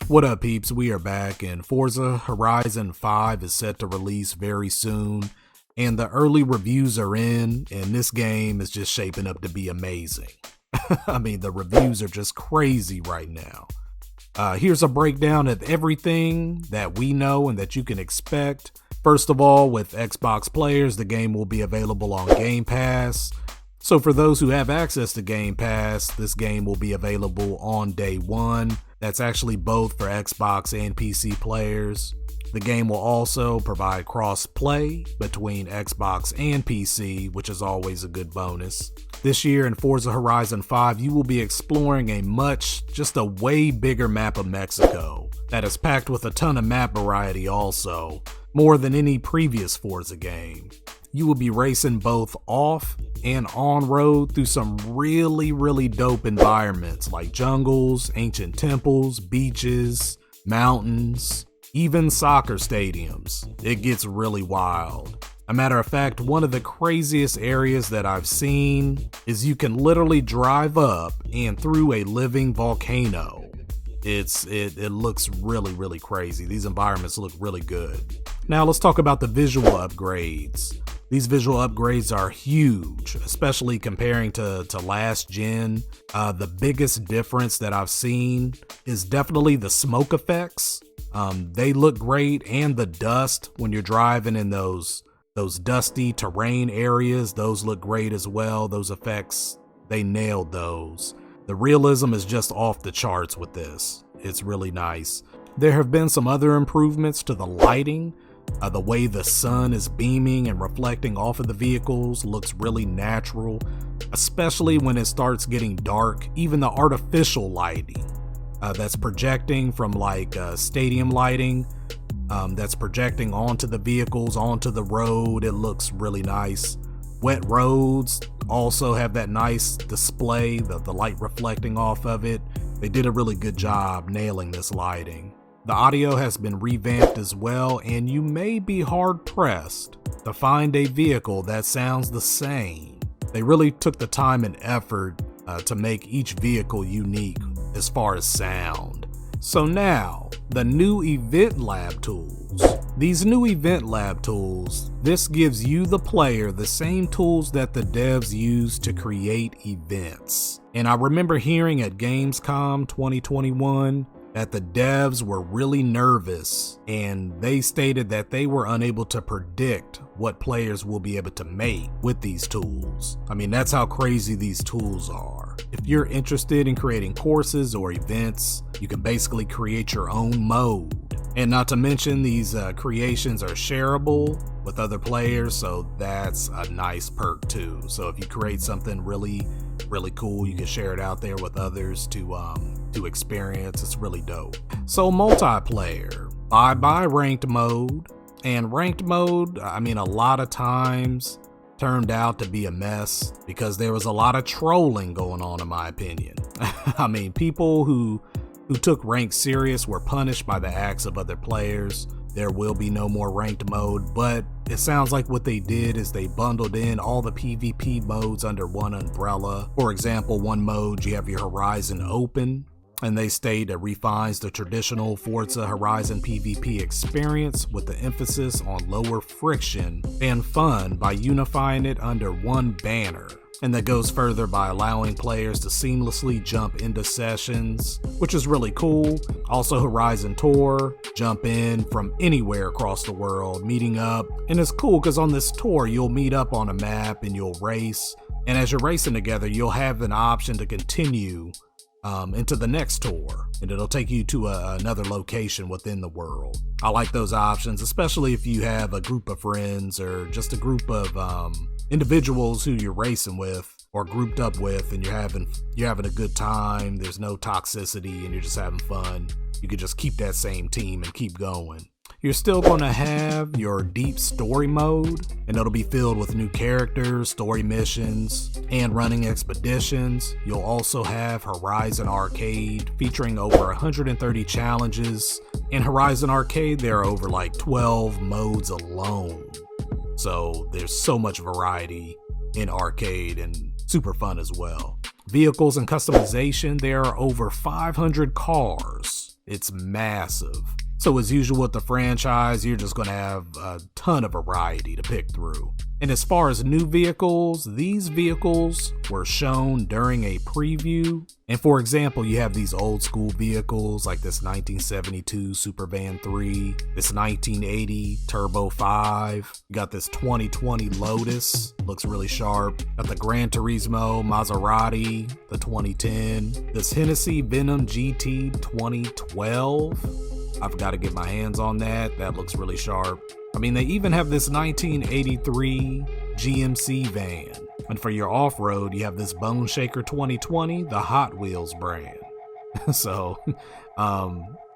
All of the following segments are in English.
What up, peeps? We are back, and Forza Horizon 5 is set to release very soon, and the early reviews are in, and this game is just shaping up to be amazing. I mean, the reviews are just crazy right now. Here's a breakdown of everything that we know and that you can expect. First of all, with Xbox players, the game will be available on Game Pass. So for those who have access to Game Pass, this game will be available on day one. That's actually both for Xbox and PC players. The game will also provide cross-play between Xbox and PC, which is always a good bonus. This year in Forza Horizon 5, you will be exploring just a way bigger map of Mexico that is packed with a ton of map variety also, more than any previous Forza game. You will be racing both off and on road through some really dope environments like jungles, ancient temples, beaches, mountains, even soccer stadiums. It gets really wild. A matter of fact, one of the craziest areas that I've seen is you can literally drive up and through a living volcano. It looks really crazy. These environments look really good. Now let's talk about the visual upgrades. These visual upgrades are huge, especially comparing to last gen. The biggest difference that I've seen is definitely the smoke effects. They look great, and the dust when you're driving in those dusty terrain areas, those look great as well. Those effects, they nailed those. The realism is just off the charts with this. It's really nice. There have been some other improvements to the lighting. The way the sun is beaming and reflecting off of the vehicles looks really natural, especially when it starts getting dark. Even the artificial lighting that's projecting from stadium lighting that's projecting onto the vehicles, onto the road, it looks really nice. Wet roads also have that nice display, the light reflecting off of it. They did a really good job nailing this lighting. The audio has been revamped as well, and you may be hard-pressed to find a vehicle that sounds the same. They really took the time and effort to make each vehicle unique as far as sound. So now, the new Event Lab tools. These new Event Lab tools, this gives you, the player, the same tools that the devs use to create events. And I remember hearing at Gamescom 2021 that the devs were really nervous, and they stated that they were unable to predict what players will be able to make with these tools. I mean, that's how crazy these tools are. If you're interested in creating courses or events, you can basically create your own mode. And not to mention, these creations are shareable with other players, so that's a nice perk too. So if you create something really cool, you can share it out there with others to experience. It's really dope. So multiplayer, bye ranked mode. And ranked mode, I mean, a lot of times turned out to be a mess because there was a lot of trolling going on, in my opinion. I mean, people who took ranked serious were punished by the acts of other players. There will be no more ranked mode, but it sounds like what they did is they bundled in all the PvP modes under one umbrella. For example, one mode, you have your Horizon Open, and they state it refines the traditional Forza Horizon PvP experience with the emphasis on lower friction and fun by unifying it under one banner. And that goes further by allowing players to seamlessly jump into sessions, which is really cool. Also Horizon Tour, jump in from anywhere across the world, meeting up. And it's cool because on this tour, you'll meet up on a map and you'll race. And as you're racing together, you'll have an option to continue into the next tour, and it'll take you to another location within the world. I like those options, especially if you have a group of friends or just a group of individuals who you're racing with or grouped up with, and you're having a good time. There's no toxicity and you're just having fun. You can just keep that same team and keep going. You're still going to have your deep story mode, and it'll be filled with new characters, story missions, and running expeditions. You'll also have Horizon Arcade, featuring over 130 challenges. In Horizon Arcade, there are over 12 modes alone. So there's so much variety in arcade and super fun as well. Vehicles and customization, there are over 500 cars It's massive. So as usual with the franchise, you're just going to have a ton of variety to pick through. And as far as new vehicles, these vehicles were shown during a preview. And for example, you have these old school vehicles like this 1972 Supervan 3, this 1980 Turbo 5, you got this 2020 Lotus, looks really sharp, got the Gran Turismo Maserati, the 2010, this Hennessy Venom GT 2012. I've got to get my hands on that. That looks really sharp. I mean, they even have this 1983 GMC van. And for your off-road, you have this Bone Shaker 2020, the Hot Wheels brand. So,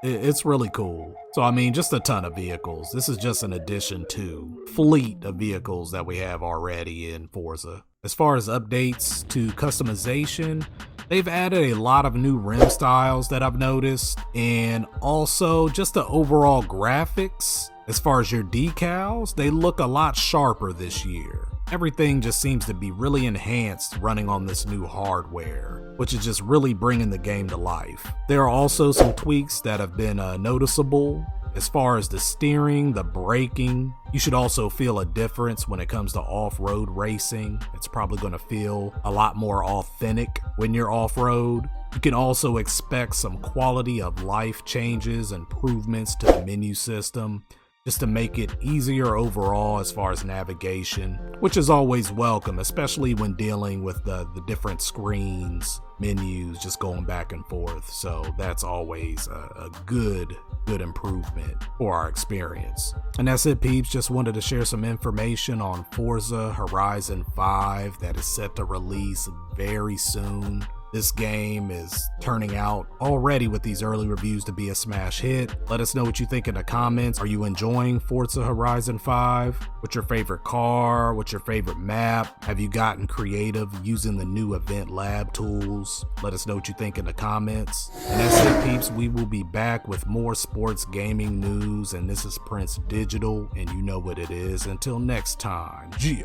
it's really cool. So, I mean, just a ton of vehicles. This is just an addition to fleet of vehicles that we have already in Forza. As far as updates to customization, they've added a lot of new rim styles that I've noticed, and also just the overall graphics. As far as your decals, they look a lot sharper this year. Everything just seems to be really enhanced running on this new hardware, which is just really bringing the game to life. There are also some tweaks that have been noticeable. As far as the steering, the braking, you should also feel a difference when it comes to off-road racing. It's probably going to feel a lot more authentic when you're off-road. You can also expect some quality of life changes, improvements to the menu system, just to make it easier overall as far as navigation, which is always welcome, especially when dealing with the different screens, menus, just going back and forth. So that's always a good improvement for our experience. And that's it, peeps. Just wanted to share some information on Forza Horizon 5 that is set to release very soon. This game is turning out already with these early reviews to be a smash hit. Let us know what you think in the comments. Are you enjoying Forza Horizon 5? What's your favorite car? What's your favorite map? Have you gotten creative using the new event lab tools? Let us know what you think in the comments. And that's it, peeps. We will be back with more sports gaming news. And this is Prince Digital, and you know what it is. Until next time, yeah.